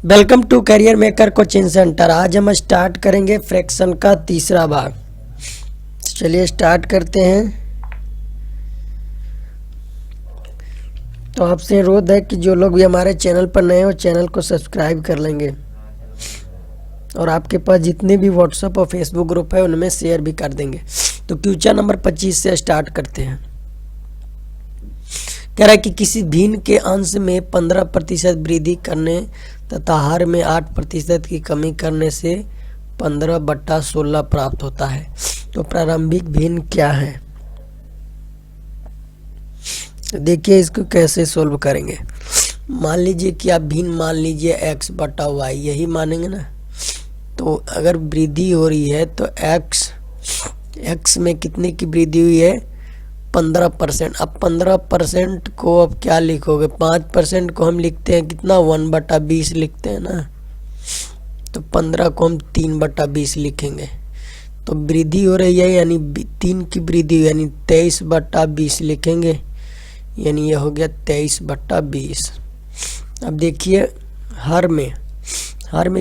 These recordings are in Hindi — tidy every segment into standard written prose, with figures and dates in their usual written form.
Welcome to career maker coaching centre. आज हम स्टार्ट करेंगे फ्रैक्शन का तीसरा भाग। चलिए स्टार्ट करते हैं। तो आपसे अनुरोध है कि जो लोग भी हमारे चैनल पर नए हो चैनल को सब्सक्राइब कर लेंगे और आपके पास जितने भी व्हाट्सएप और फेसबुक ग्रुप है उनमें शेयर भी कर देंगे। तो क्वेश्चन नंबर 25 से स्टार्ट करते हैं। कह रहा है कि किसी भिन्न के अंश में 15% वृद्धि करने तथा हर में 8% की कमी करने से 15/16 प्राप्त होता है। तो प्रारंभिक भिन्न क्या है? देखिए इसको कैसे सोल्व करेंगे। मान लीजिए कि आप भिन्न मान लीजिए x/y, यही मानेंगे ना। तो अगर वृद्धि हो रही है तो x में कितने की वृद्धि हुई है? 15%। अब 15% को अब क्या लिखोगे? 5% को हम लिखते हैं कितना? 1/20 लिखते हैं ना। तो 15 को हम 3/20 लिखेंगे। तो वृद्धि हो रही है यानी 3 की वृद्धि यानी 23/20 लिखेंगे। यानी ये हो गया 23/20। अब देखिए हर में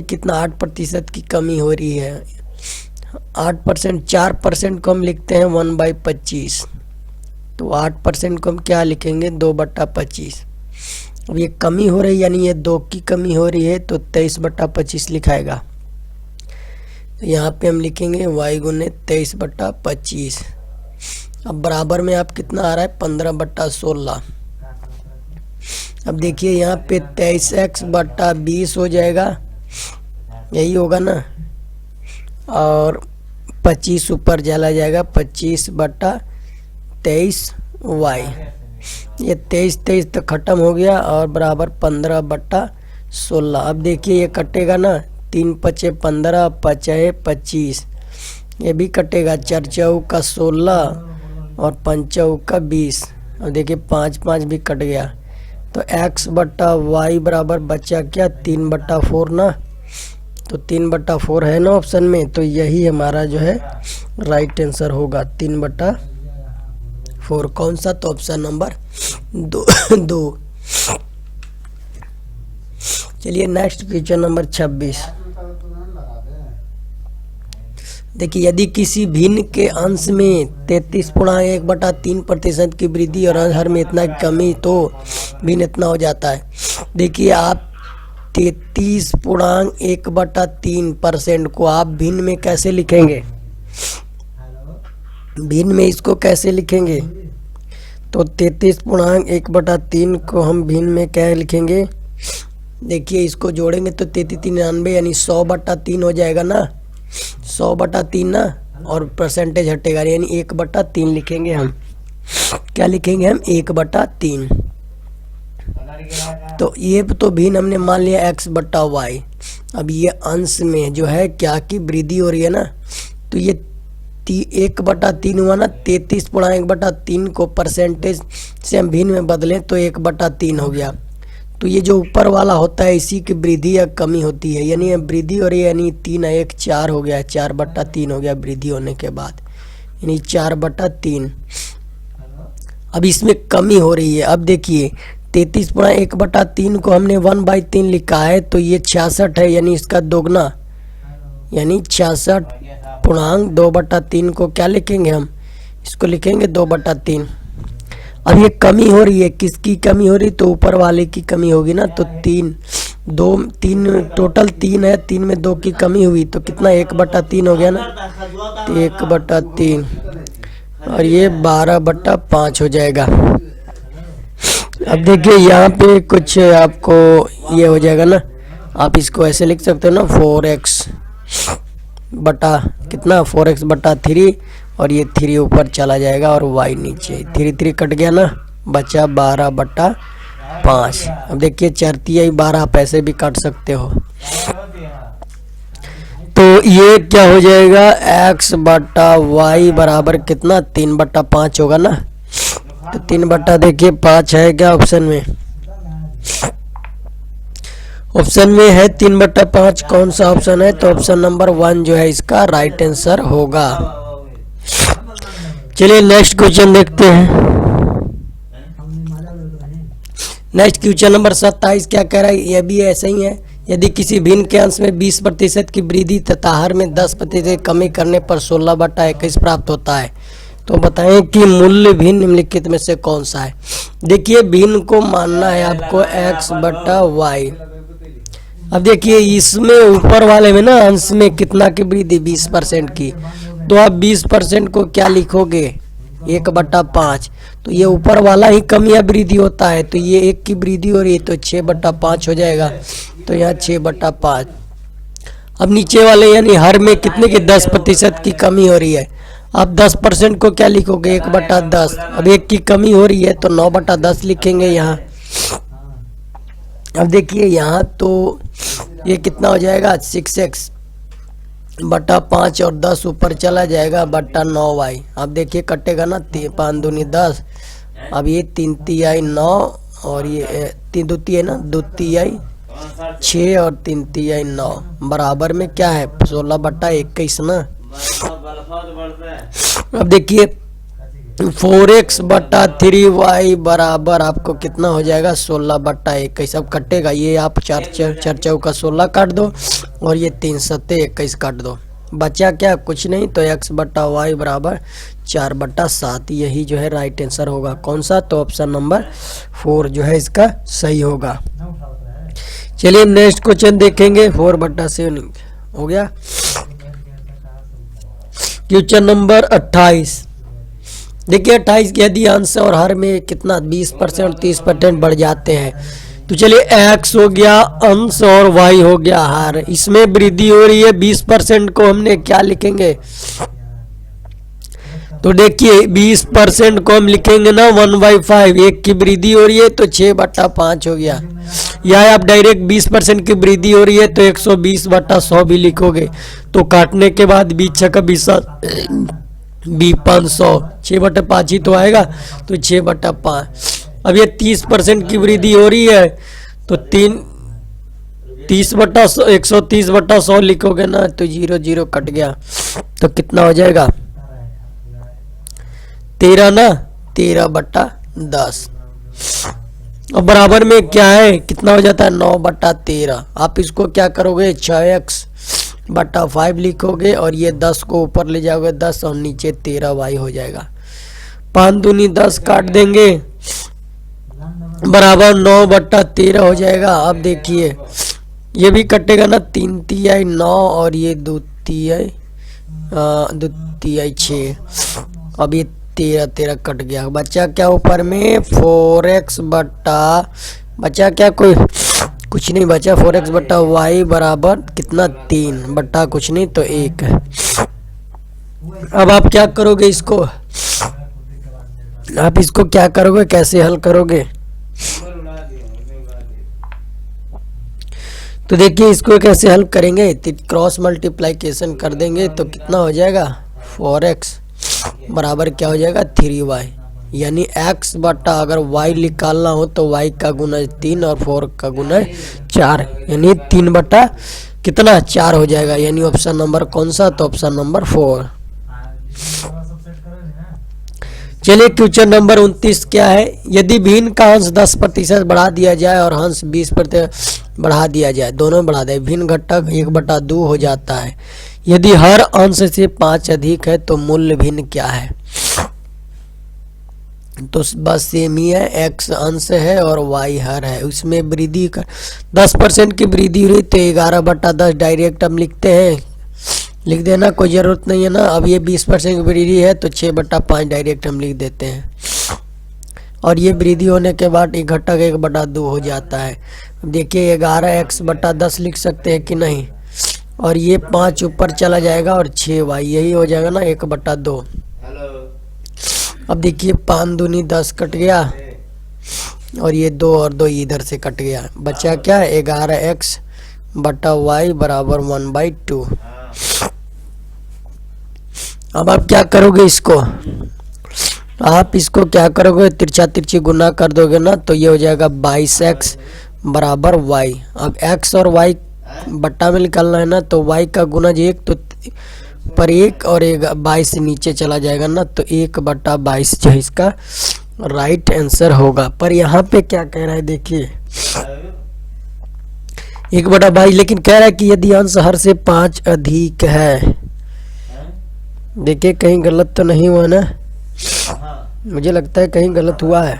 कितना 8% की कमी हो रही है। 8% 4% को हम लिखते हैं 1/25। तो 8% को हम क्या लिखेंगे? 2/25। अब ये कमी हो रही है यानी ये 2 की कमी हो रही है तो 23/25 लिखाएगा। तो यहाँ पे हम लिखेंगे y गुने 23/25। अब बराबर में आप कितना आ रहा है? 15/16। अब देखिए यहाँ पे 23x/20 हो जाएगा, यही होगा ना। और 25 ऊपर चला जाएगा, 25/23y। ये 23 तो ख़त्म हो गया और बराबर 15/16। अब देखिए ये कटेगा ना। 3 × 5 = 15, 5 × 25, ये भी कटेगा। 4 × 16 और 5 × 20। अब देखिए 5 भी कट गया। तो x/y बराबर बचा क्या? 3/4 ना। तो 3/4 है ना ऑप्शन में। तो यही हमारा जो है राइट आंसर होगा 3/4। कौन सा? तो ऑप्शन नंबर 2। चलिए नेक्स्ट क्वेश्चन नंबर 26। देखिए यदि किसी भिन्न के अंश में 33.1/3% की वृद्धि और हर में इतना की कमी तो भिन्न इतना हो जाता है। देखिए आप 33.1/3% को आप भिन्न में कैसे लिखेंगे? भिन्न में इसको कैसे लिखेंगे? तो 33.1/3 को हम भिन्न में क्या लिखेंगे? देखिए इसको जोड़ेंगे तो 3399 यानी 100/3 हो जाएगा ना। 100/3 ना, और परसेंटेज हटेगा यानी 1/3 लिखेंगे हम। क्या लिखेंगे हम? 1/3। तो ये तो भिन्न हमने मान लिया x/y। अब ये अंश में जो है क्या की वृद्धि हो रही है ना। तो ये 1/3 हुआ ना। 33.1/3 को परसेंटेज से हम भिन्न में बदलें तो 1/3 हो गया। तो ये जो ऊपर वाला होता है इसी की वृद्धि या कमी होती है। यानी वृद्धि हो रही है यानी 3 × 1 = 4 हो गया। 4/3 हो गया वृद्धि होने के बाद, यानी 4/3। अब इसमें कमी हो रही है। अब देखिए 33.1/3 को हमने 1/3 लिखा है तो ये 66 है यानी इसका दोगुना, यानी 66.2/3 को क्या लिखेंगे हम? इसको लिखेंगे 2/3। अब ये कमी हो रही है, किसकी कमी हो रही? तो ऊपर वाले की कमी होगी ना। तो 3 टोटल 3 है, 3 में 2 की कमी हुई तो कितना? 1/3 हो गया ना। तो 1/3 और ये 12/5 हो जाएगा। अब देखिए यहाँ पे कुछ आपको ये हो जाएगा ना। आप इसको ऐसे लिख सकते हो ना, 4x बटा कितना? 4x/3 और ये 3 ऊपर चला जाएगा और y नीचे। 3 कट गया ना, बचा 12/5। अब देखिए 4 × 12 पैसे भी काट सकते हो। तो ये क्या हो जाएगा? x/y बराबर कितना? 3/5 होगा ना। तो 3/देखिए 5 है क्या ऑप्शन में? ऑप्शन में है 3/5। कौन सा ऑप्शन है? तो ऑप्शन नंबर 1 जो है इसका राइट आंसर होगा। चलिए नेक्स्ट क्वेश्चन देखते हैं। नेक्स्ट क्वेश्चन नंबर 27 क्या कह रहा है? ये भी ऐसा ही है। यदि किसी भिन्न के अंश में 20% की वृद्धि तथा हर में 10% की कमी करने पर 16/21 प्राप्त होता है। तो बताएं कि मूल्य भिन्न निम्नलिखित में से कौन सा है। देखिए भिन्न को मानना है आपको x/y। अब देखिए इसमें ऊपर वाले में ना अंश में कितना की वृद्धि 20% की, तो आप 20% को क्या लिखोगे 1/5। तो ये ऊपर वाला ही कम या वृद्धि होता है, तो ये 1 की वृद्धि हो रही है तो 6/5 हो जाएगा, तो यहाँ 6/5। अब नीचे वाले यानी हर में कितने की 10% की कमी हो रही है, आप 10% को क्या लिखोगे 1/10। अब 1 की कमी हो रही है तो 9/10 लिखेंगे यहाँ। अब देखिए यहाँ तो ये कितना हो जाएगा 6x/5 और 10 ऊपर चला जाएगा /9y। अब देखिए कटेगा ना 5 दूनी 10, अब ये 3 तिहाई 9 और ये 3 2 तिहाई ना 2 तिहाई 6 और 3 तिहाई 9 बराबर में क्या है 16/21 ना। अब देखिए 4x/3y बराबर आपको कितना हो जाएगा 16/21। अब कटेगा ये आप 4 चौका 16 काट दो और ये 3 सत्ते 21 काट दो, बचा क्या कुछ नहीं, तो x/y बराबर 4/7। यही जो है राइट आंसर होगा कौन सा, तो ऑप्शन नंबर 4 जो है इसका सही होगा। चलिए नेक्स्ट क्वेश्चन देखेंगे 4/7 हो गया। Question number 28। देखिए 28 के यदि अंश और हर में कितना 20% और 30% बढ़ जाते हैं, तो चलिए x हो गया अंश और y हो गया हर, इसमें वृद्धि हो रही है 20% को हमने क्या लिखेंगे, तो देखिए 20% को हम लिखेंगे ना 1/5। 1 की वृद्धि हो रही है तो 6/5 हो गया, या आप डायरेक्ट 20% की वृद्धि हो रही है तो 120/100 भी लिखोगे। तो काटने के बाद 20 का 500 6/5 ही तो आएगा, तो 6/5। अब ये 30% की वृद्धि हो रही है तो 130/100 लिखोगे ना तो 0 0 कट गया, तो कितना हो जाएगा 13 ना 13/10। और बराबर में क्या है कितना हो जाता है 9/13। आप इसको क्या करोगे 6x/5 लिखोगे और ये 10 को ऊपर ले जाओगे 10 और नीचे 13y हो जाएगा। 5 दूनी 10 काट देंगे बराबर 9/13 हो जाएगा। अब देखिए ये भी कटेगा ना 3 तिहाई 9 और ये 2 तिहाई 6। अब ये 13 कट गया, बचा क्या ऊपर में 4x बचा क्या कोई कुछ नहीं बचा 4x/y बराबर कितना 3 बट्टा कुछ नहीं तो 1 है। अब आप क्या करोगे इसको, आप इसको क्या करोगे कैसे हल करोगे, तो देखिए इसको कैसे हल करेंगे, क्रॉस मल्टीप्लिकेशन कर देंगे तो कितना हो जाएगा 4x बराबर क्या हो जाएगा 3y, यानी x बटा अगर y निकालना हो तो y का गुना 3 और 4 का गुना 4, यानी 3 कितना 4 हो जाएगा, यानी ऑप्शन नंबर कौन सा, तो ऑप्शन नंबर 4। चलिए क्वेश्चन नंबर 29 क्या है, यदि भिन्न का अंश 10% बढ़ा दिया जाए और हंस 20% बढ़ा दिया जाए, दोनों बढ़ा दे, भिन्न घटक 1/2 हो जाता है। यदि हर अंश से 5 अधिक है तो मूल्य भिन्न क्या है, तो बस सेम ही है, x अंश है और y हर है, उसमें वृद्धि का 10% की वृद्धि हुई तो 11/10 डायरेक्ट हम लिखते हैं, लिख देना कोई ज़रूरत नहीं है ना। अब ये 20% की वृद्धि है तो 6/5 डायरेक्ट हम लिख देते हैं, और ये वृद्धि होने के बाद एक घटक 1/2 हो जाता है। अब देखिए 11x/10 लिख सकते हैं कि नहीं, और ये 5 ऊपर चला जाएगा और 6y यही हो जाएगा ना 1/2। अब देखिए 5 दूनी 10 कट गया और ये 2 और 2 इधर से कट गया, बचा क्या 11x/y बराबर 1/2। अब आप क्या करोगे इसको, आप इसको क्या करोगे तिरछा तिरछी गुना कर दोगे ना तो ये हो जाएगा 22x बराबर y। अब x और y बट्टा में निकालना है ना, तो y का गुना 1 तो पर 1 और 22 से नीचे चला जाएगा ना, तो 1/22 जो है इसका राइट आंसर होगा। पर यहाँ पे क्या कह रहा है देखिए, 1/22, लेकिन कह रहा है कि यदि अंश हर से 5 अधिक है। देखिए कहीं गलत तो नहीं हुआ ना, मुझे लगता है कहीं गलत हुआ है।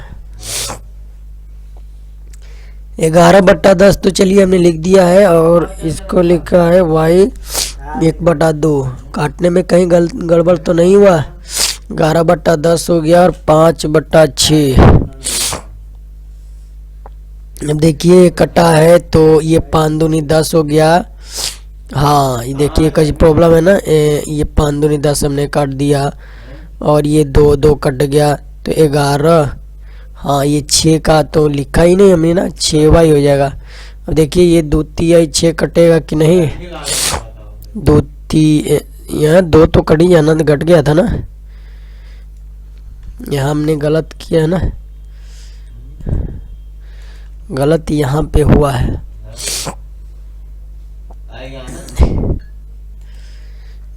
11/10 तो चलिए हमने लिख दिया है, और इसको लिखा है y 1/2। काटने में कहीं गड़बड़ तो नहीं हुआ। 11/10 हो गया और 5/6। अब देखिए ये कटा है तो ये 5 दूनी 10 हो गया। हाँ ये देखिए कुछ प्रॉब्लम है ना, ये 5 दूनी 10 हमने काट दिया, और ये 2 2 कट गया तो 11। हाँ ये 6 का तो लिखा ही नहीं हमने ना, 6y हो जाएगा। अब देखिए ये 2 3 6 कटेगा कि नहीं। 2 3 यहाँ 2 तो कट ही जाना, घट गया था ना, यहाँ हमने गलत किया है ना, गलत यहाँ पे हुआ है।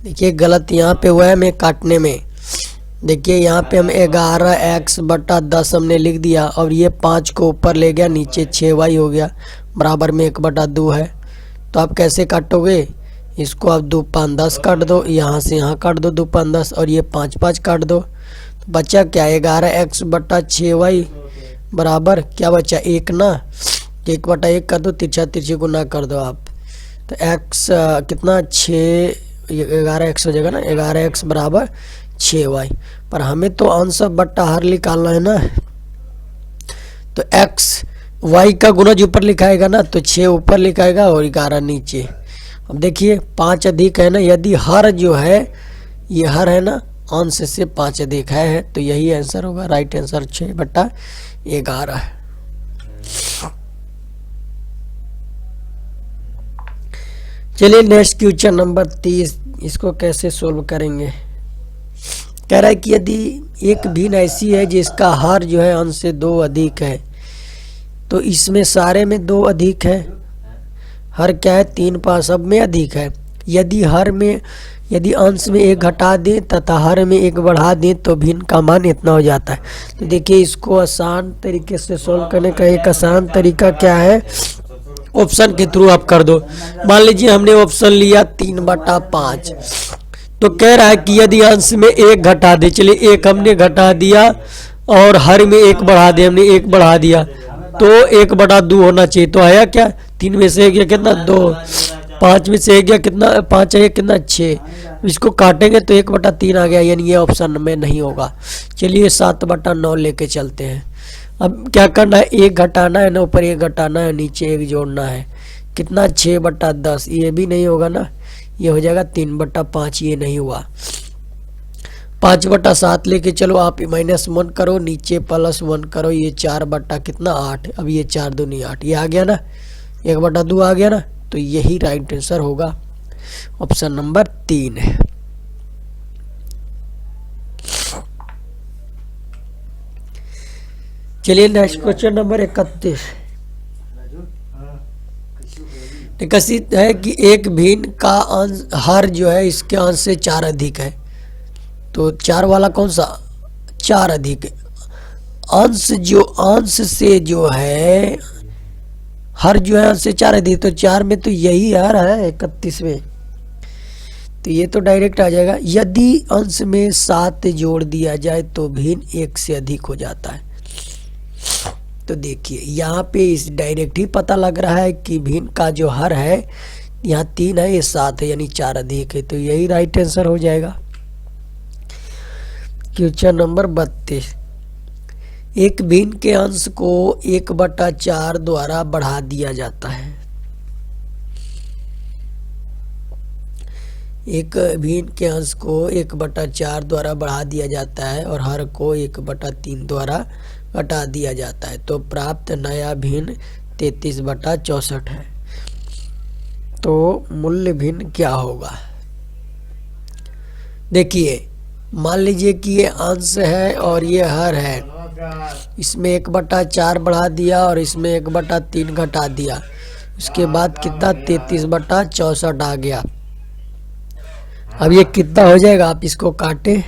देखिए गलत यहाँ पे हुआ है मैं काटने में। देखिए यहाँ पे हम 11x/10 हमने लिख दिया, और ये 5 को ऊपर ले गया, नीचे 6y हो गया, बराबर में 1/2 है। तो आप कैसे काटोगे इसको, आप 2 5 10 काट दो, यहाँ से यहाँ काट दो 2 5 10, और ये 5 5 काट दो, तो बचा क्या 11x/6y बराबर क्या बचा 1 ना। 1/1 कर दो, तिरछा तिरछी गुना कर दो आप, तो x कितना 6, 11x हो जाएगा ना, 11x बराबर 6y। पर हमें तो अंश बट्टा हर निकालना है ना, तो x y का गुणज ऊपर लिखाएगा ना, तो 6 ऊपर लिखाएगा और 11 नीचे। अब देखिए 5 अधिक है ना, यदि हर जो है ये हर है ना, अंश से 5 अधिक है, तो यही आंसर होगा। Right answer 6/11। चलिए नेक्स्ट क्वेश्चन नंबर 30, इसको कैसे सोल्व करेंगे। कह रहा है कि यदि एक भिन्न ऐसी है जिसका हर जो है अंश से 2 अधिक है, तो इसमें सारे में 2 अधिक है, हर क्या है 3 5 सब में अधिक है। यदि हर में, यदि अंश में 1 घटा दें तथा हर में 1 बढ़ा दें तो भिन्न का मान इतना हो जाता है। तो देखिए इसको आसान तरीके से सोल्व करने का एक आसान तरीका क्या है, ऑप्शन के थ्रू आप कर दो। मान लीजिए हमने ऑप्शन लिया 3/5, तो कह रहा है कि यदि अंश में 1 घटा दे, चलिए 1 हमने घटा दिया और हर में 1 बढ़ा दिया, हमने 1 बढ़ा दिया, तो 1/2 होना चाहिए। तो आया क्या, 3 में से 1 गया कितना 2, 5 में से 1 गया कितना 5 है कितना 6। इसको काटेंगे तो 1/3 आ गया, यानी ये ऑप्शन में नहीं होगा। चलिए 7/9 लेके चलते हैं। अब क्या करना है, 1 घटाना है ना, ऊपर 1 घटाना है, नीचे 1 जोड़ना है, कितना 6/10। ये भी नहीं होगा ना, ये हो जाएगा 3/5, ये नहीं हुआ। 5/7 लेके चलो आप, -1 करो, नीचे +1 करो, ये 4 कितना 8। अब ये 4 दूनी 8, ये आ गया ना, 1/2 आ गया ना, तो यही राइट आंसर होगा, ऑप्शन नंबर 3 है। चलिए नेक्स्ट क्वेश्चन नंबर 31। निकसित है कि एक भिन्न का अंश हर जो है इसके अंश से 4 अधिक है, तो 4 वाला कौन सा 4 अधिक है। अंश जो अंश से जो है हर जो है अंश से 4 अधिक, तो 4 में तो यही हर है 31 में, तो ये तो डायरेक्ट आ जाएगा। यदि अंश में 7 जोड़ दिया जाए तो भिन्न 1 से अधिक हो जाता है। तो देखिए यहाँ पे इस डायरेक्ट ही पता लग रहा है कि भिन्न का जो हर है यहाँ 3 है, ये 7 है, यानी 4 अधिक है, तो यही राइट आंसर हो जाएगा। Question number 32। एक भिन्न के अंश को 1/4 द्वारा बढ़ा दिया जाता है। एक भिन्न के अंश को 1/4 द्वारा बढ़ा दिया जाता है और हर को 1/3 द्वारा घटा दिया जाता है, तो प्राप्त नया भिन्न 33/64 है। तो मूल्य भिन्न क्या होगा। देखिए मान लीजिए कि ये अंश है और ये हर है, इसमें 1/4 बढ़ा दिया और इसमें 1/3 घटा दिया, उसके बाद कितना 33/64 आ गया। अब ये कितना हो जाएगा, आप इसको काटे,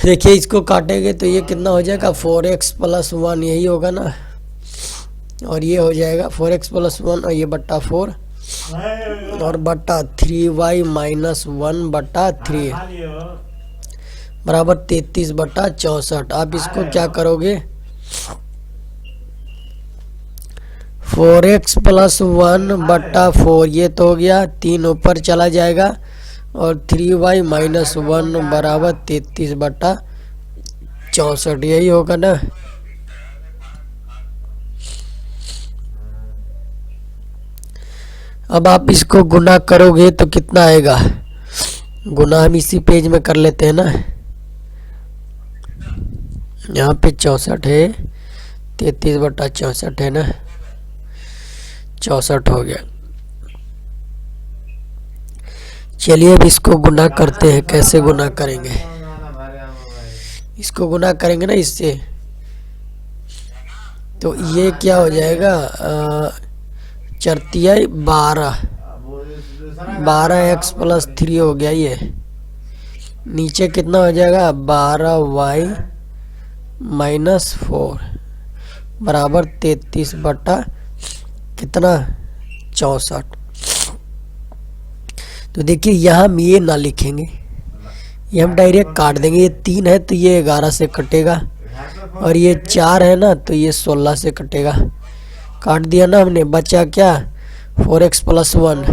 देखिए इसको काटेंगे तो ये कितना हो जाएगा 4x प्लस 1, यही होगा ना, और ये हो जाएगा 4x प्लस 1 और ये बट्टा 4 और बट्टा 3y माइनस 1 बट्टा 3 बराबर 33 बट्टा 64। आप इसको क्या करोगे, 4x प्लस 1 बट्टा 4 ये तो हो गया, 3 ऊपर चला जाएगा और 3y माइनस 1 बराबर 33 बट्टा 64, यही होगा ना। अब आप इसको गुना करोगे तो कितना आएगा, गुना हम इसी पेज में कर लेते हैं ना, यहाँ पे 64 है, 33 बट्टा 64 है ना, 64 हो गया। चलिए अब इसको गुना करते हैं, कैसे गुना करेंगे, इसको गुना करेंगे ना इससे, तो ये क्या हो जाएगा, 4 12x प्लस 3 हो गया, ये नीचे कितना हो जाएगा 12y माइनस 4 बराबर 33 बट्टा कितना 64। तो देखिए यहाँ हम ये ना लिखेंगे, ये हम डायरेक्ट काट देंगे, ये 3 है तो ये 11 से कटेगा और ये 4 है ना तो ये 16 से कटेगा, काट दिया ना हमने, बचा क्या 4x प्लस 1,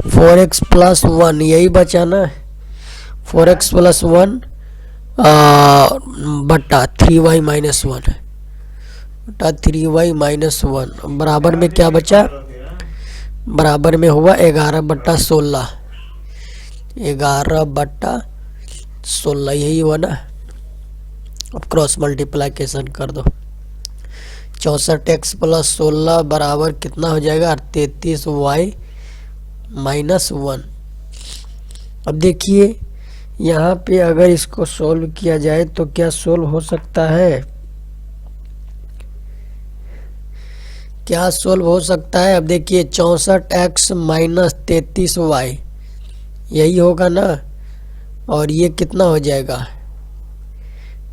4x प्लस 1 यही बचा ना, 4x प्लस 1 बट्टा 3y माइनस 1 बटा 3y माइनस 1 बराबर में क्या बचा, बराबर में हुआ 11 बट्टा 16, 11 बट्टा 16 यही हुआ ना। अब क्रॉस मल्टीप्लाइकेशन कर दो, 64x प्लस 16 बराबर कितना हो जाएगा 33y माइनस 1। अब देखिए यहाँ पे अगर इसको सोल्व किया जाए तो क्या सोल्व हो सकता है, क्या सोल्व हो सकता है। अब देखिए 64x माइनस 33y यही होगा ना, और ये कितना हो जाएगा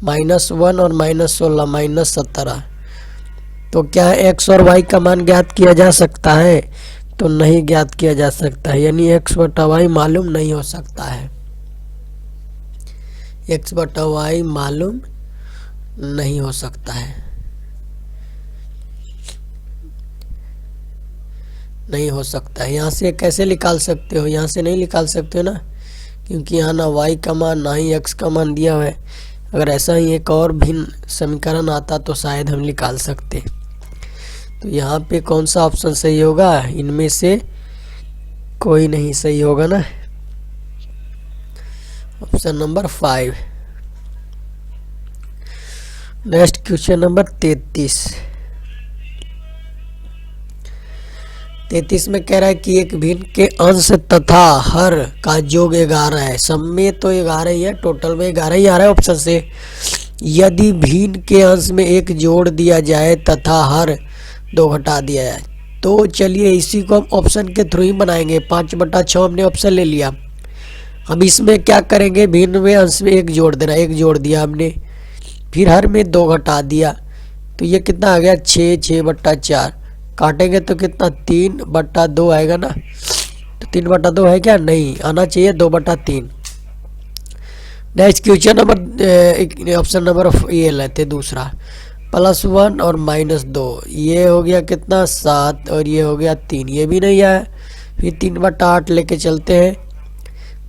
-1 और -16 -17। तो क्या x और y का मान ज्ञात किया जा सकता है, तो नहीं ज्ञात किया जा सकता है, यानी x बटा y मालूम नहीं हो सकता है, x बटा y मालूम नहीं हो सकता है, नहीं हो सकता है। यहाँ से कैसे निकाल सकते हो, यहाँ से नहीं निकाल सकते हो ना, क्योंकि यहाँ ना y का मान ना ही x का मान दिया हुआ है। अगर ऐसा ही एक और भिन्न समीकरण आता तो शायद हम निकाल सकते। तो यहाँ पे कौन सा ऑप्शन सही होगा, इनमें से कोई नहीं सही होगा ना, option number 5। Next question number 33 में कह रहा है कि एक भिन्न के अंश तथा हर का योग 11 है। सब में तो 11 ही है, टोटल में 11 ही आ रहा है ऑप्शन से। यदि भिन्न के अंश में 1 जोड़ दिया जाए तथा हर 2 घटा दिया जाए, तो चलिए इसी को हम ऑप्शन के थ्रू ही बनाएंगे। 5/6 हमने ऑप्शन ले लिया। हम इसमें क्या करेंगे, भिन्न में अंश में 1 जोड़ देना, 1 जोड़ दिया हमने, फिर हर में 2 घटा दिया, तो ये कितना आ गया 6/4। काटेंगे तो कितना 3/2 आएगा ना, तो 3/2 है क्या, नहीं आना चाहिए 2/3। Next question number option number ये लेते दूसरा, +1 और -2, ये हो गया कितना 7 और ये हो गया 3, ये भी नहीं आया। फिर 3/8 लेके चलते हैं,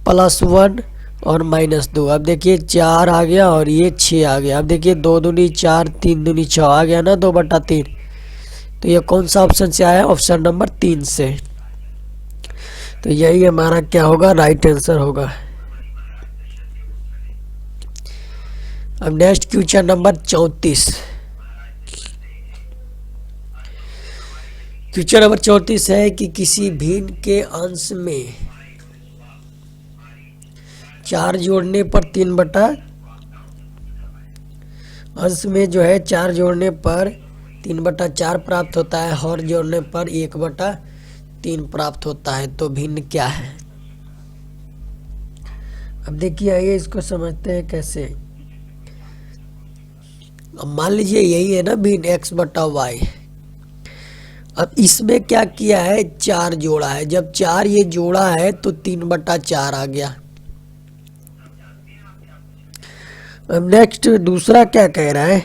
+1 और -2। अब देखिए 4 आ गया और ये 6 आ गया। अब देखिए 2 दूनी 4, 3 दूनी 6 आ गया ना 2/3। तो ये कौन सा ऑप्शन से आया, ऑप्शन नंबर 3 से। तो यही हमारा क्या होगा, राइट आंसर होगा। अब next question number 34। Question number 34 है कि किसी भिन्न के अंश में 4 जोड़ने पर 3 अंश में जो है 4 जोड़ने पर 3/4 प्राप्त होता है, हर जोड़ने पर 1/3 प्राप्त होता है। तो भिन्न क्या है। अब देखिए आइए इसको समझते हैं कैसे। अब मान लीजिए यही है ना भिन्न x बटा वाई। अब इसमें क्या किया है, 4 जोड़ा है। जब 4 ये जोड़ा है तो 3/4 आ गया। अब नेक्स्ट दूसरा क्या कह रहा है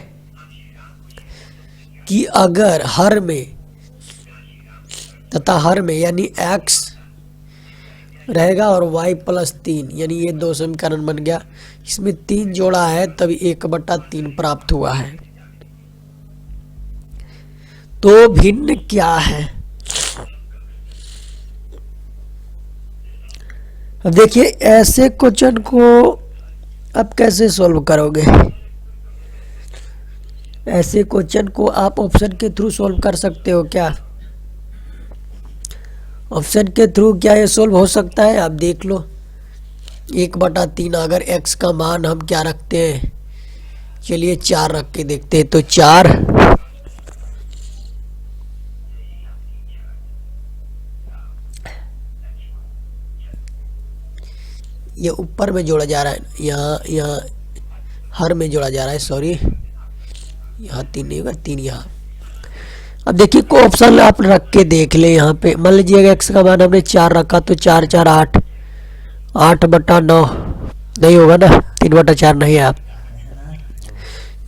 कि अगर हर में तथा हर में यानी x रहेगा और y + 3 यानी ये 2 समीकरण बन गया। इसमें 3 जोड़ा है तभी 1/3 प्राप्त हुआ है। तो भिन्न क्या है? अब देखिए ऐसे क्वेश्चन को आप कैसे सॉल्व करोगे। ऐसे क्वेश्चन को आप ऑप्शन के थ्रू सॉल्व कर सकते हो क्या? ऑप्शन के थ्रू क्या ये सॉल्व हो सकता है? आप देख लो 1/3 अगर x का मान हम क्या रखते हैं, चलिए 4 रख के देखते हैं। तो 4 ये ऊपर में जोड़ा जा रहा है, यहाँ हर में जोड़ा जा रहा है, सॉरी यहाँ 3 नहीं होगा, 3 यहाँ। अब देखिए को ऑप्शन आप रख के देख ले। यहाँ पे मान लीजिए x का मान हमने 4 रखा तो 4 4 8, 8/9 नहीं होगा ना, 3/4 नहीं है। आप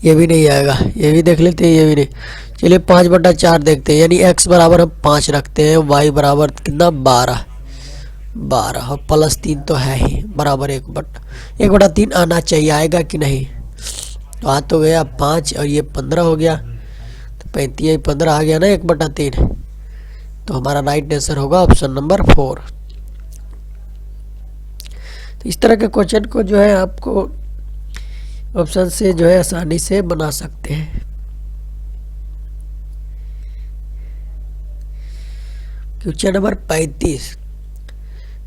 ये भी नहीं आएगा, ये भी देख लेते हैं, ये भी नहीं। चलिए 5/4 देखते हैं, यानी x बराबर हम 5 रखते हैं, y बराबर कितना 12 और +3 तो है ही बराबर 1/3 आना चाहिए। आएगा कि नहीं? तो आ तो गया 5 और ये 15 हो गया, तो 35 15 आ गया ना 1/3। तो हमारा राइट आंसर होगा ऑप्शन नंबर 4। तो इस तरह के क्वेश्चन को जो है आपको ऑप्शन से जो है आसानी से बना सकते हैं। क्वेश्चन नंबर 35,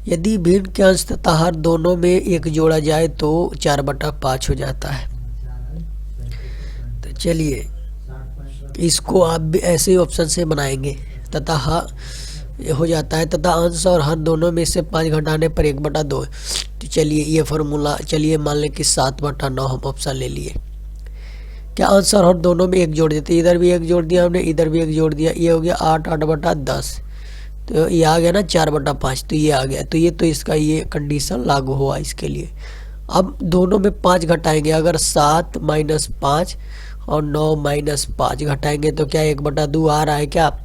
यदि भिन्न के अंश तथा हर दोनों में 1 जोड़ा जाए तो 4/5 हो जाता है। तो चलिए इसको आप भी ऐसे ही ऑप्शन से बनाएंगे। तथा हो जाता है तथा अंश और हर दोनों में से 5 घटाने पर 1/2। तो चलिए ये फॉर्मूला, चलिए मान लें कि 7/9 हम ऑप्शन ले लिए। क्या अंश और हर दोनों में 1 जोड़ देते, इधर भी 1 जोड़ दिया हमने, इधर भी 1 जोड़ दिया, ये हो गया 8/10। तो ये आ गया ना 4/5, तो ये आ गया। तो ये तो इसका ये कंडीशन लागू हुआ इसके लिए। अब दोनों में 5 घटाएंगे, अगर 7 - 5 और 9 - 5 घटाएंगे तो क्या 1/2 आ रहा है क्या?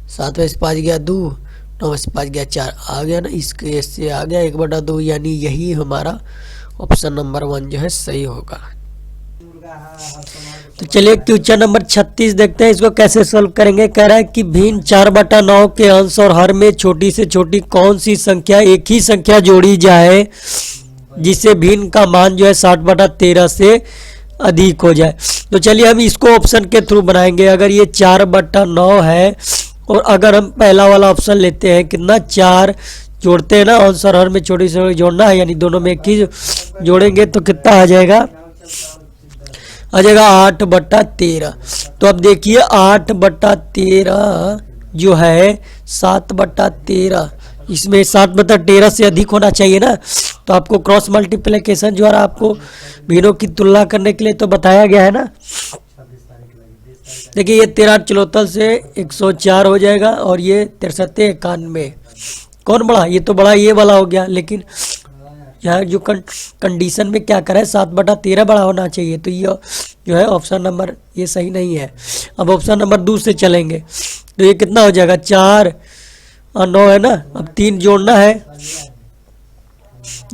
7 में से 5 गया 2, 9 में से 5 गया 4, आ गया ना, इसके से आ गया 1/2। यानी यही हमारा ऑप्शन नंबर 1 जो है सही होगा। तो चलिए क्वेश्चन नंबर 36 देखते हैं, इसको कैसे सॉल्व करेंगे। कह रहा है कि भिन्न 4/9 के अंश और हर में छोटी से छोटी कौन सी संख्या एक ही संख्या जोड़ी जाए जिसे भिन्न का मान जो है 60/13 से अधिक हो जाए। तो चलिए हम इसको ऑप्शन के थ्रू बनाएंगे। अगर ये 4/9 है और अगर हम पहला वाला ऑप्शन लेते हैं, कितना 4 जोड़ते हैं ना, अंश और हर में छोटी से छोटी जोड़ना है, यानी दोनों में एक ही जोड़ेंगे तो कितना आ जाएगा? आ जाएगा 8/13। तो अब देखिए 8/13 जो है 7/13, इसमें 7/13 से अधिक होना चाहिए ना। तो आपको क्रॉस मल्टीप्लिकेशन द्वारा आपको भिन्नों की तुलना करने के लिए तो बताया गया है ना। देखिए ये 13 चलोतल से 104 हो जाएगा और ये 63 91। कौन बड़ा? ये तो बड़ा ये वाला हो गया, लेकिन यहाँ जो कंडीशन में क्या करें 7/13 बड़ा होना चाहिए। तो ये जो है ऑप्शन नंबर ये सही नहीं है। अब ऑप्शन नंबर 2 से चलेंगे तो ये कितना हो जाएगा? 4 और 9 है ना। अब 3 जोड़ना है,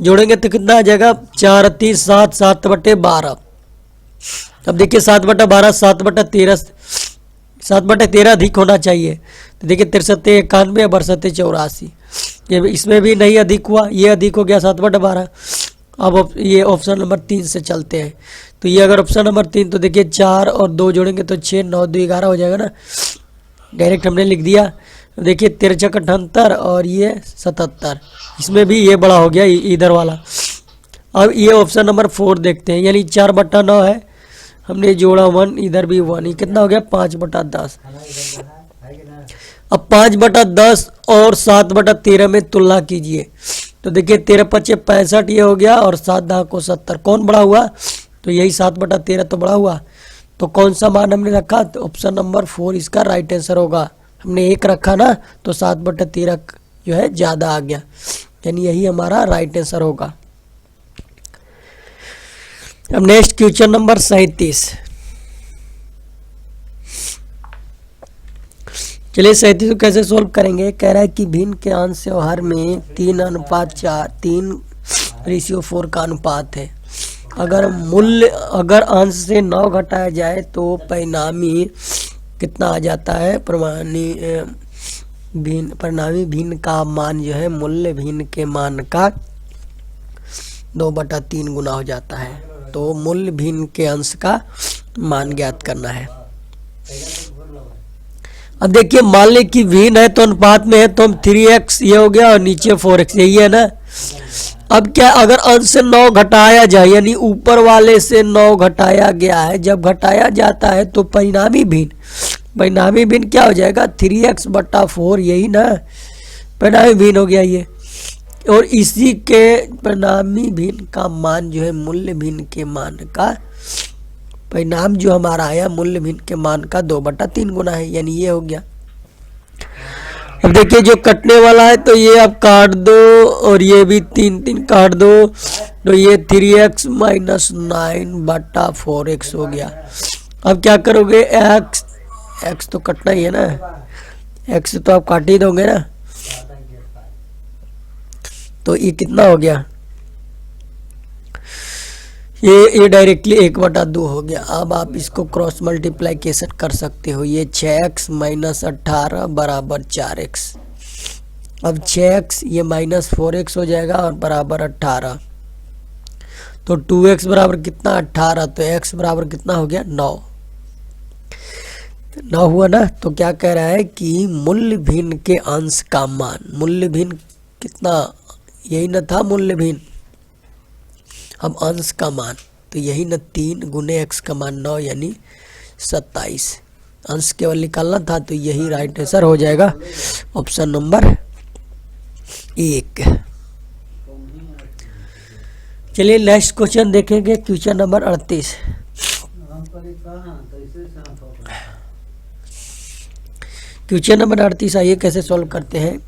जोड़ेंगे तो कितना आ जाएगा? 4 3 7, 7/12। अब देखिए 7/12 7/13, 7/13 अधिक होना चाहिए। तो देखिए 63 91 और 62 84, ये इसमें भी नहीं अधिक हुआ, ये अधिक हो गया 7/12। अब ये ऑप्शन नंबर 3 से चलते हैं। तो ये अगर ऑप्शन नंबर 3, तो देखिए 4 और 2 जोड़ेंगे तो 6 9 2 11 हो जाएगा ना, डायरेक्ट हमने लिख दिया। देखिए 13 78 और ये 77, इसमें भी ये बड़ा हो गया इधर वाला। अब ये ऑप्शन नंबर 4 देखते हैं, यानी 4/9 है, हमने जोड़ा 1, इधर भी 1, ये कितना हो गया? 5/10। अब 5/10 और 7/13 में तुलना कीजिए तो देखिए 13×5 = 65 ये हो गया, और 7×10 कौन बड़ा हुआ, तो यही 7/13 तो बड़ा हुआ। तो कौन सा मान हमने रखा, तो ऑप्शन नंबर 4 इसका राइट आंसर होगा। हमने 1 रखा ना, तो 7/13 जो है ज़्यादा आ गया, यानी यही हमारा राइट आंसर होगा। अब नेक्स्ट क्वेश्चन नंबर 37। चलिए 37 को कैसे सोल्व करेंगे। कह रहा है कि भिन्न के अंश व्यवहार में 3:4 का अनुपात है। अगर अंश से 9 घटाया जाए तो परिणामी कितना आ जाता है, परिणामी भिन्न का मान जो है मूल्य भिन्न के मान का 2/3 गुना हो जाता है। तो मूल्य भिन्न के अंश का मान ज्ञात करना है। अब देखिए मान लें कि भिन्न है तो अनुपात में है, तो हम 3x ये हो गया और नीचे 4x, यही है ना। अब क्या, अगर अंश से 9 घटाया जाए, यानी ऊपर वाले से 9 घटाया गया है, जब घटाया जाता है तो परिणामी भिन्न क्या हो जाएगा, 3x/4, यही ना परिणामी भिन्न हो गया ये। और इसी के परिणामी भिन्न का मान जो है मूल्य भिन्न के मान का, परिणाम जो हमारा आया मूल्य भिन्न के मान का 2/3 गुना है, यानी ये हो गया। अब देखिए जो कटने वाला है तो ये आप काट दो, और ये भी 3 काट दो, तो ये 3x - 9/4x हो गया। अब क्या करोगे, x तो कटना ही है ना, x तो आप काट ही दोगे ना, तो ये कितना हो गया, ये डायरेक्टली 1/2 हो गया। अब आप इसको क्रॉस मल्टीप्लाइकेशन कर सकते हो, ये 6x - 18 = 4x। अब 6x ये -4x हो जाएगा और बराबर 18, तो 2x बराबर कितना 18, तो x बराबर कितना हो गया 9 हुआ ना। तो क्या कह रहा है कि मूल्य भिन्न के अंश का मान, मूल्य भिन्न कितना, यही न था मूल्य भिन्न, अब अंश का मान तो यही न 3 × x का मान 9 यानी 27, अंश केवल निकालना था, तो यही राइट आंसर हो जाएगा ऑप्शन नंबर 1। चलिए नेक्स्ट क्वेश्चन देखेंगे, क्वेश्चन नंबर 38। क्वेश्चन नंबर 38 आइए कैसे सॉल्व करते हैं।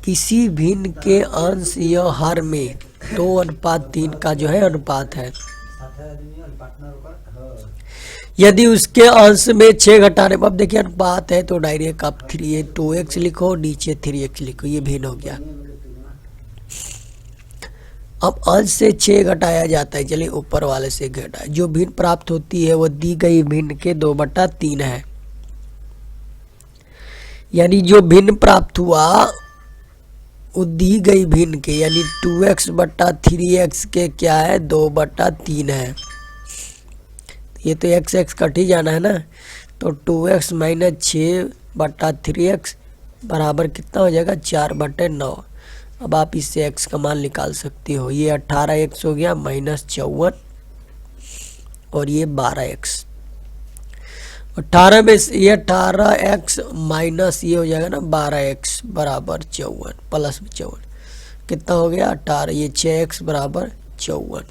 किसी भिन्न के अंश या हर में 2:3 का जो है अनुपात है, यदि उसके अंश में 6 घटाने पर, अब देखिए अनुपात है तो डायरेक्ट आप 2x लिखो, नीचे 3x लिखो, ये भिन्न हो गया। अब अंश से 6 घटाया जाता है, चलिए ऊपर वाले से घटाए, जो भिन्न प्राप्त होती है वो दी गई भिन्न के 2/3 है, यानी जो भिन्न प्राप्त हुआ वो दी गई भिन्न के, यानी 2x/3x के क्या है 2/3 है। ये तो x कट ही जाना है ना, तो 2x - 6/3x बराबर कितना हो जाएगा 4/9। अब आप इससे x का मान निकाल सकते हो, ये 18x हो गया -54 और ये 12x। 18 में ये 18x माइनस ये हो जाएगा ना 12x बराबर 54 प्लस 54 कितना हो गया 18, ये 6x बराबर 54,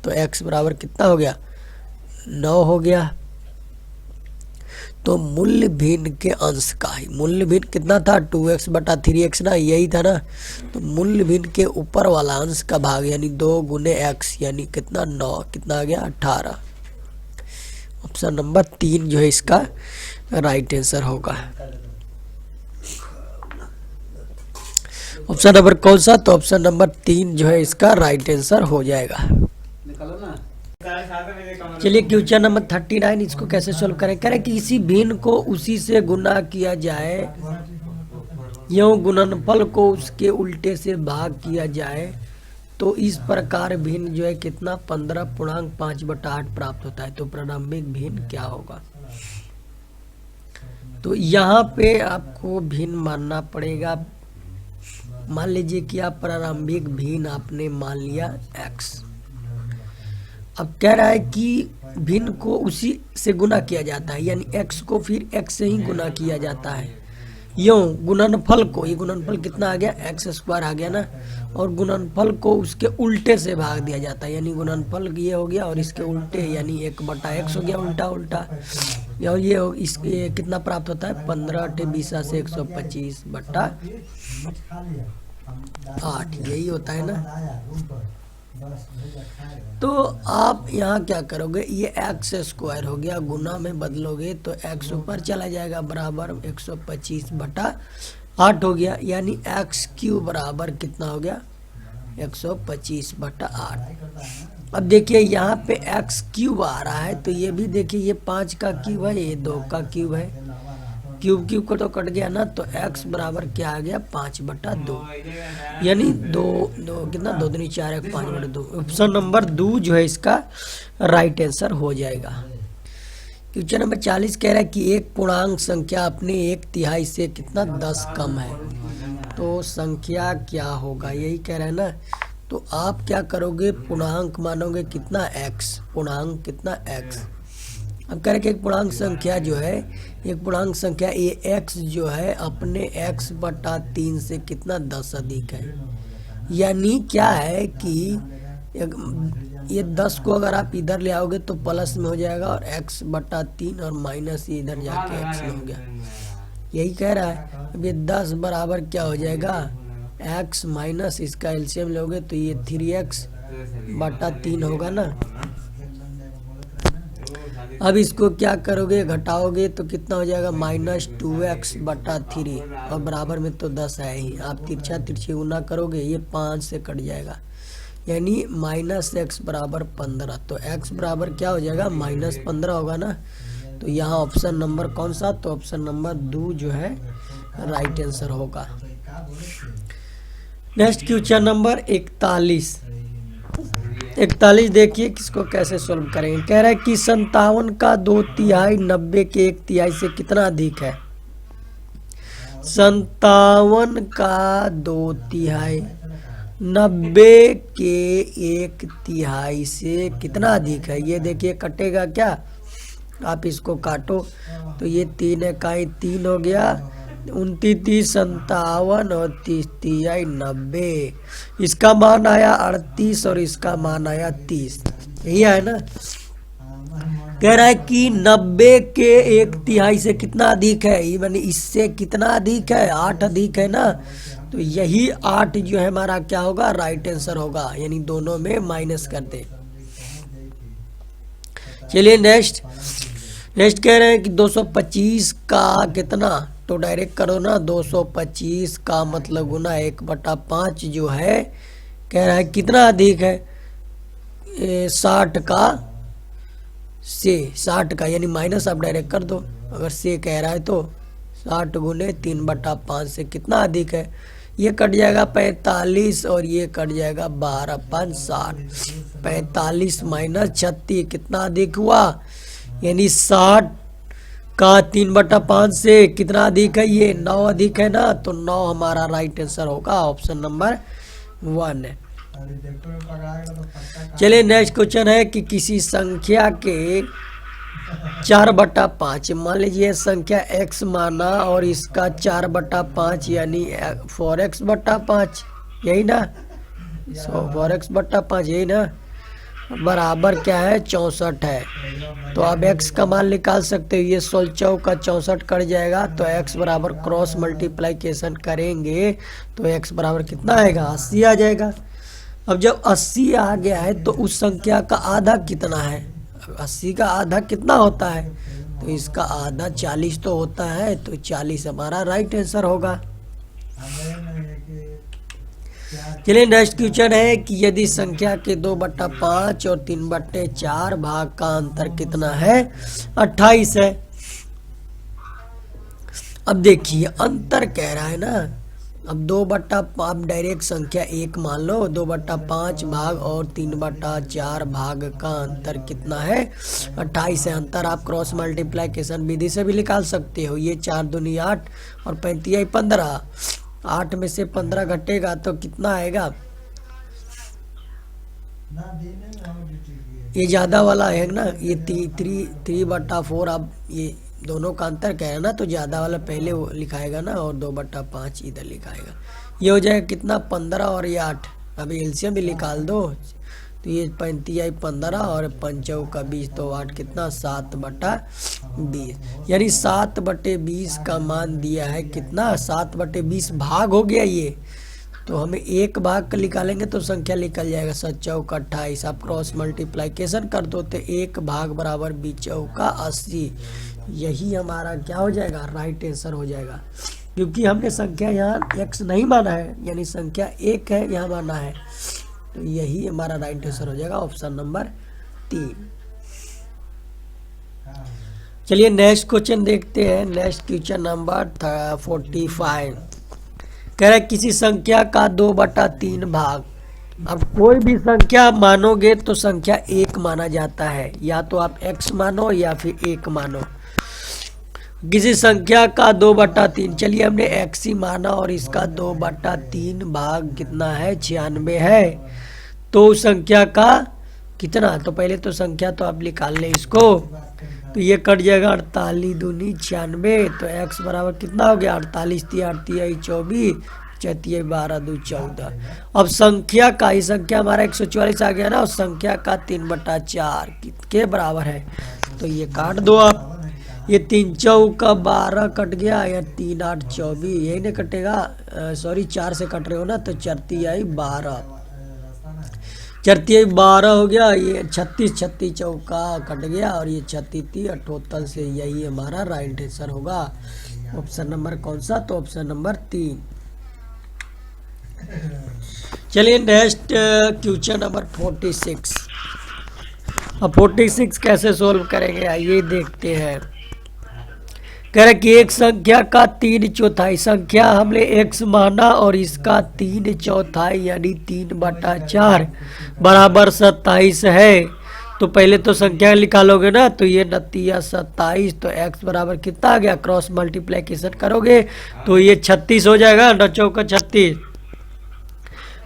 तो x बराबर कितना हो गया 9 हो गया। तो मूल्य भिन्न के अंश का ही, मूल्य भिन्न कितना था 2x/3x ना, यही था ना, तो मूल्य भिन्न के ऊपर वाला अंश का भाग यानी 2 × x यानी कितना 9, कितना आ गया 18। ऑप्शन नंबर 3 जो है इसका राइट आंसर होगा। ऑप्शन नंबर कौन सा, तो ऑप्शन नंबर 3 जो है इसका राइट आंसर हो जाएगा। चलिए क्वेश्चन नंबर 39, इसको कैसे सोल्व करें। कह रहे कि इसी भिन्न को उसी से गुना किया जाए, यों गुणनफल को उसके उल्टे से भाग किया जाए, तो इस प्रकार भिन्न जो है कितना 15.5/8 प्राप्त होता है। तो प्रारंभिक भिन्न क्या होगा, तो यहाँ पे आपको भिन्न मानना पड़ेगा। मान लीजिए कि आप प्रारंभिक भिन्न आपने मान लिया x, अब कह रहा है कि भिन्न को उसी से गुना किया जाता है, यानी x को फिर x से ही गुना किया जाता है, यूं गुणनफल को, ये गुणनफल कितना आ गया, एक्स स्क्वायर आ गया ना, और गुणनफल को उसके उल्टे से भाग दिया जाता है, यानी गुणनफल ये हो गया और इसके उल्टे यानी 1/x हो गया उल्टा उल्टा। और ये इसके कितना प्राप्त होता है, 15 से 125/8, यही होता है ना। तो आप यहाँ क्या करोगे, ये एक्स स्क्वायर हो गया, गुना में बदलोगे तो एक्स ऊपर चला जाएगा, बराबर 125/8 हो गया, यानी एक्स क्यूब बराबर कितना हो गया, 125/8। अब देखिए यहाँ पे एक्स क्यूब आ रहा है, तो ये भी देखिए ये 5 का क्यूब है, ये 2 का क्यूब है, क्यूब क्यूब को तो कट गया ना, तो x बराबर क्या आ गया, 5/2, यानी दो कितना, 2 दूनी 4 1 5/2। ऑप्शन नंबर 2 जो है इसका राइट आंसर हो जाएगा। क्वेश्चन नंबर 40 कह रहा है कि एक पूर्णांक संख्या अपने 1/3 से कितना 10 कम है, तो संख्या क्या होगा, यही कह रहा है ना। तो आप क्या करोगे, पूर्णांक मानोगे कितना, x, पूर्णांक कितना x। अब कह रहे कि एक पूर्णांक संख्या जो है, एक पूर्णांक संख्या ये x जो है अपने x/3 से कितना 10 अधिक है, यानी क्या है कि ये 10 को अगर आप इधर ले आओगे तो प्लस में हो जाएगा, और x/3 और माइनस ये इधर जाके x में हो गया, यही कह रहा है। अब ये 10 बराबर क्या हो जाएगा, x माइनस इसका एलसीएम लोगे तो ये 3x/3 होगा ना। अब इसको क्या करोगे, घटाओगे तो कितना हो जाएगा, -2x/3, और बराबर में तो 10 है ही, आप तिरछा तिरछी गुना करोगे ये 5 से कट जाएगा, यानी -x बराबर 15, तो x बराबर क्या हो जाएगा, -15 होगा ना। तो यहाँ ऑप्शन नंबर कौन सा, तो ऑप्शन नंबर 2 जो है राइट आंसर होगा। नेक्स्ट क्वेश्चन नंबर 41 देखिए किसको कैसे सोल्व करेंगे। कह रहा है कि 57 का 2/3 90 के 1/3 से कितना अधिक है। 57 का 2/3 90 के 1/3 से कितना अधिक है, ये देखिए कटेगा क्या, आप इसको काटो तो ये 3 इकाई 3 हो गया, 29 57 और 30 90, इसका मान आया 38 और इसका मान आया 30, यही है ना। कह रहा है कि 90 के 1/3 से कितना अधिक है, यानी इससे कितना अधिक है, 8 अधिक है ना, तो यही 8 जो है हमारा क्या होगा, राइट आंसर होगा, यानी दोनों में माइनस कर दे। चलिए नेक्स्ट कह रहे हैं कि 225 का कितना, तो डायरेक्ट करो ना, 225 का मतलब गुना 1/5 जो है, कह रहा है कितना अधिक है, 60 का से 60 का, यानी माइनस आप डायरेक्ट कर दो, अगर से कह रहा है तो 60 गुने 3/5 से कितना अधिक है, ये कट जाएगा 45 और ये कट जाएगा 12/60, 45 - 36 कितना अधिक हुआ, यानी 60 का 3/5 से कितना अधिक है, ये 9 अधिक है ना, तो 9 हमारा राइट आंसर होगा, ऑप्शन नंबर 1 है। चलिए नेक्स्ट क्वेश्चन है कि किसी संख्या के 4/5, मान लीजिए संख्या x माना और इसका 4/5 यानी 4x/5, यही ना, 4x/5 यही ना, बराबर क्या है, 64 है। तो अब x का मान निकाल सकते हो, ये 16 का 64 कट जाएगा, तो x बराबर क्रॉस मल्टीप्लाइकेशन करेंगे तो x बराबर कितना आएगा, 80 आ जाएगा। अब जब 80 आ गया है तो उस संख्या का आधा कितना है, 80 का आधा कितना होता है, तो इसका आधा 40 तो होता है, तो 40 हमारा राइट आंसर होगा। चलिए नेक्स्ट क्वेश्चन है कि यदि संख्या के 2/5 और 3/4 भाग का अंतर कितना है, 28 है। अब देखिए अंतर कह रहा है ना, अब 2/5 आप डायरेक्ट संख्या 1 मान लो, 2/5 भाग और 3/4 भाग का अंतर कितना है, 28 है। अंतर आप क्रॉस मल्टीप्लाइकेशन विधि से भी निकाल सकते हो, ये 4 दूनी 8 और 35 15, 8 में से 15 घटेगा तो कितना आएगा, ये ज्यादा वाला है ना, ये 3/4 आप ये दोनों का अंतर कह रहे हैं ना, तो ज़्यादा वाला पहले वो लिखाएगा ना और 2/5 इधर लिखाएगा। ये हो जाएगा कितना 15 और ये 8। अभी एलसीएम भी निकाल दो, तो ये 35 आई 15 और 5 का 20 तो 8 कितना 7/20, यानी 7/20 का मान दिया है कितना 7/20 भाग हो गया ये। तो हमें एक भाग का निकालेंगे तो संख्या निकल जाएगा 7×4 = 28। आप क्रॉस मल्टीप्लाइकेशन कर दो तो 1 भाग बराबर 20×80। यही हमारा क्या हो जाएगा, राइट आंसर हो जाएगा। क्योंकि हमने संख्या यहाँ x नहीं माना है, यानी संख्या 1 है यहाँ माना है, तो यही हमारा राइट आंसर हो जाएगा, ऑप्शन नंबर 3। चलिए नेक्स्ट क्वेश्चन देखते हैं। नेक्स्ट क्वेश्चन नंबर 45 कह रहा है किसी संख्या का 2/3 भाग। अब कोई भी संख्या मानोगे तो संख्या 1 माना जाता है, या तो आप x मानो या फिर 1 मानो। किसी संख्या का 2/3, चलिए हमने x ही माना और इसका 2/3 भाग कितना है 96 है, तो उस संख्या का कितना, तो पहले तो संख्या तो आप निकाल लें इसको, तो ये कट जाएगा 48 दूनी 96, तो x बराबर कितना हो गया 48 × 8 = 24, 4 12 2 14। अब संख्या का ही संख्या हमारा 144 आ गया ना, और संख्या का 3/4 के बराबर है, तो ये काट दो आप। ये 3 × 12 कट गया, या 3 8 24 यही नहीं कटेगा, सॉरी 4 से कट रहे हो ना, तो 4 × 12 12 हो गया। ये 36 36 चौका कट गया, और ये 36 38 से यही हमारा राइट आंसर होगा। ऑप्शन नंबर कौन सा, तो ऑप्शन नंबर 3। चलिए नेक्स्ट क्वेश्चन नंबर 46। अब 46 कैसे सोल्व करेंगे आइए देखते हैं। कह रहे कि एक संख्या का 3/4, संख्या हमने x माना और इसका 3/4 यानी 3/4 बराबर 27 है। तो पहले तो संख्या निकालोगे ना, तो ये 29 27, तो x बराबर कितना आ गया, क्रॉस मल्टीप्लिकेशन करोगे तो ये 36 हो जाएगा, 9 × 36।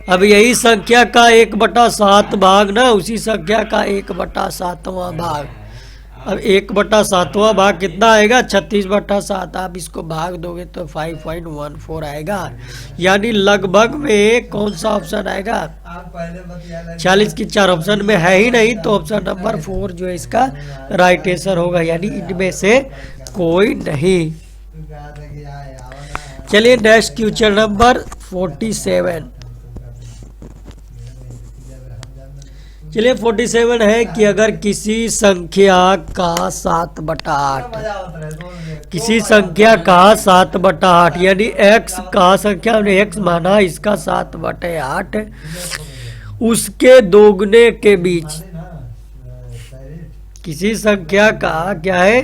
अब यही संख्या का 1/7 भाग ना, उसी संख्या का 1/7वां भाग। अब 1/7वां भाग कितना आएगा 36/7, आप इसको भाग दोगे तो 5.14 आएगा, यानी लगभग में कौन सा ऑप्शन आएगा, 40 की 4 ऑप्शन में है ही नहीं, तो ऑप्शन नंबर 4 जो है इसका राइट आंसर होगा, यानी इनमें से कोई नहीं। चलिए नेक्स्ट क्वेश्चन नंबर 47। चलिए 47 है कि अगर किसी संख्या का 7/8, किसी संख्या का 7/8 यानी x का संख्या हमने x माना, इसका 7/8 उसके दोगुने के बीच, किसी संख्या का क्या है,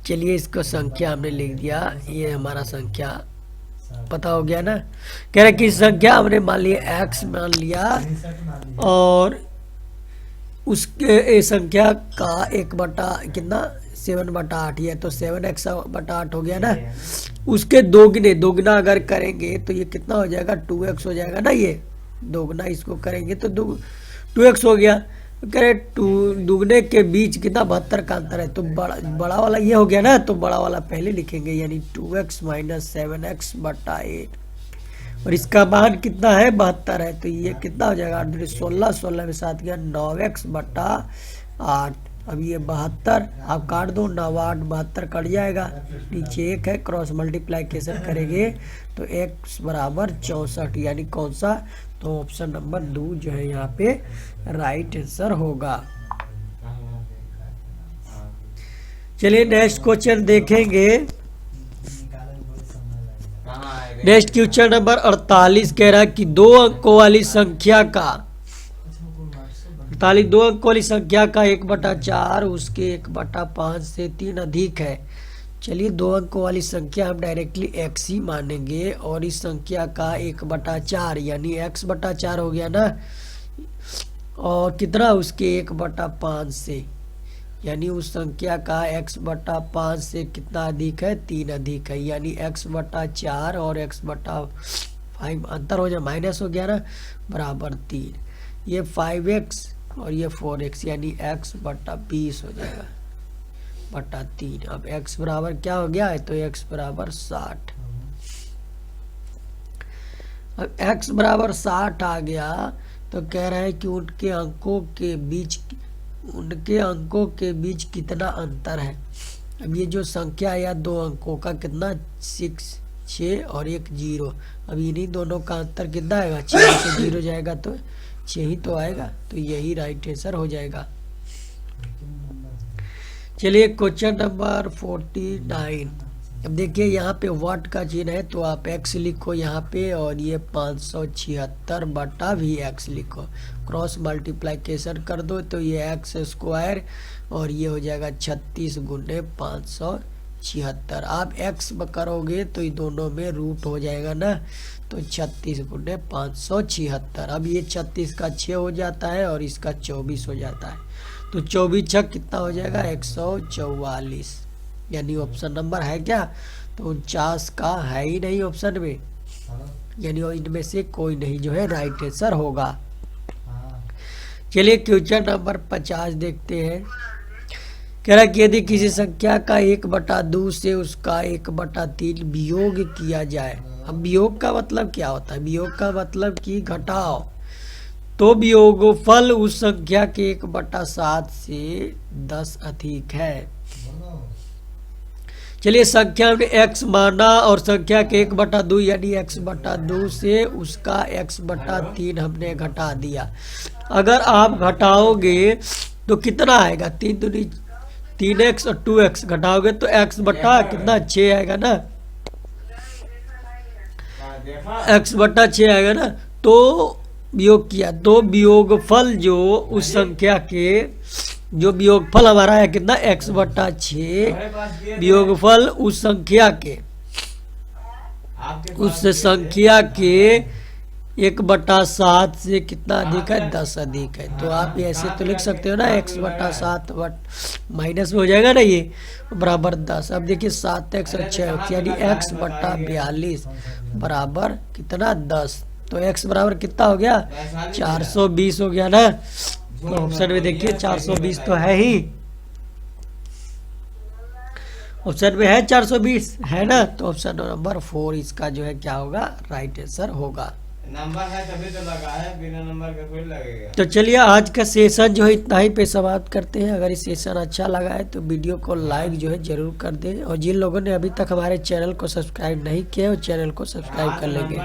चलिए इसको संख्या हमने लिख दिया, ये हमारा संख्या पता हो गया ना। कह रहे कि संख्या हमने मान लिया x मान लिया, और उसके संख्या का 7/8 है, तो 7x/8 हो गया ना। उसके दोगुना अगर करेंगे तो ये कितना हो जाएगा 2x हो जाएगा ना, ये दोगुना इसको करेंगे तो 2x हो गया। कह रहे दुगने के बीच कितना 72 का अंतर है, तो बड़ा वाला ये हो गया ना, तो बड़ा वाला पहले लिखेंगे, यानी 2x - 7x/8, और इसका मान कितना है 72 है, तो ये कितना हो जाएगा 8 × 16, 16 में 7 गया 9x/8। अब ये 72 आप काट दो, 9 8 72 कट जाएगा, नीचे 1 है, क्रॉस मल्टीप्लाइकेशन करेंगे तो x बराबर 64, यानी कौन सा, तो ऑप्शन नंबर 2 जो है यहाँ पे राइट आंसर होगा। चलिए नेक्स्ट क्वेश्चन देखेंगे। नेक्स्ट क्वेश्चन नंबर 48 कह रहा है कि 2 अंकों वाली संख्या का 2 अंकों वाली संख्या का 1/4 उसके 1/5 से 3 अधिक है। चलिए 2 अंकों वाली संख्या हम डायरेक्टली x ही मानेंगे, और इस संख्या का 1/4 यानी x/4 हो गया ना, और कितना उसके 1/5 से, यानी उस संख्या का x/5 से कितना अधिक है 3 अधिक है, यानी x/4 और x/5 अंतर हो जाए माइनस हो गया ना, बराबर 3। ये 5x और ये 4x, यानी x बटा 20 हो जाएगा बटा 3। अब x बराबर क्या हो गया है, तो x बराबर 60। अब x बराबर 60 आ गया तो कह रहा है कि उनके अंकों के बीच कितना अंतर है। अब ये जो संख्या या दो अंकों का कितना 6 और एक 0, अब इन्हीं दोनों का अंतर कितना आएगा, 6 से 0 जाएगा तो 6 ही तो आएगा, तो यही राइट आंसर हो जाएगा। चलिए क्वेश्चन नंबर 49। अब देखिए यहाँ पे वाट का चिन्ह है तो आप x लिखो यहाँ पे, और ये 576 बटा भी x लिखो, क्रॉस मल्टीप्लिकेशन कर दो तो ये x स्क्वायर और ये हो जाएगा 36 गुने 576। आप x करोगे तो ये दोनों में रूट हो जाएगा ना, तो 36 गुने 576। अब ये 36 का 6 हो जाता है और इसका 24 हो जाता है, तो 24 छक कितना हो जाएगा 144, यानी ऑप्शन नंबर है क्या, तो 49 का है ही नहीं ऑप्शन में, यानी इनमें से कोई नहीं जो है राइट आंसर होगा। चलिए क्वेश्चन नंबर 50 देखते हैं। कह रहा कि यदि किसी संख्या का 1/2 से उसका 1/3 वियोग किया जाए। अब वियोग का मतलब क्या होता है, वियोग का मतलब कि घटाओ, तो वियोगफल उस संख्या के 1/7 से 10 अधिक है। चलिए संख्या में x माना और संख्या के 1/2 यानी x/2 से उसका x/3 हमने घटा दिया। अगर आप घटाओगे तो कितना आएगा, 3x और 2x घटाओगे तो x बटा कितना 6 आएगा ना, x/6 आएगा ना, तो वियोग किया, तो वियोगफल जो उस संख्या के जो वियोगफल हमारा है कितना x/6, वियोगफल उस संख्या के 1/7 से कितना अधिक है, 10 अधिक है। तो आप ऐसे तो लिख सकते हो ना, x/7 माइनस में हो जाएगा ना ये बराबर 10। अब देखिए 7x और 6x यानी x/42 बराबर कितना 10, तो x बराबर कितना हो गया 420 हो गया ना, तो ऑप्शन में देखिए 420 तो है ही, ऑप्शन में है 420 है ना, तो ऑप्शन नंबर 4 इसका जो है क्या होगा राइट आंसर होगा। नंबर है तभी तो लगा है, बिना नंबर का कोई लगेगा। तो चलिए आज का सेशन जो है इतना ही पे समाप्त करते हैं। अगर ये सेशन अच्छा लगा है तो वीडियो को लाइक जो है जरूर कर दें, और जिन लोगों ने अभी तक हमारे चैनल को सब्सक्राइब नहीं किया वो चैनल को सब्सक्राइब कर लेंगे।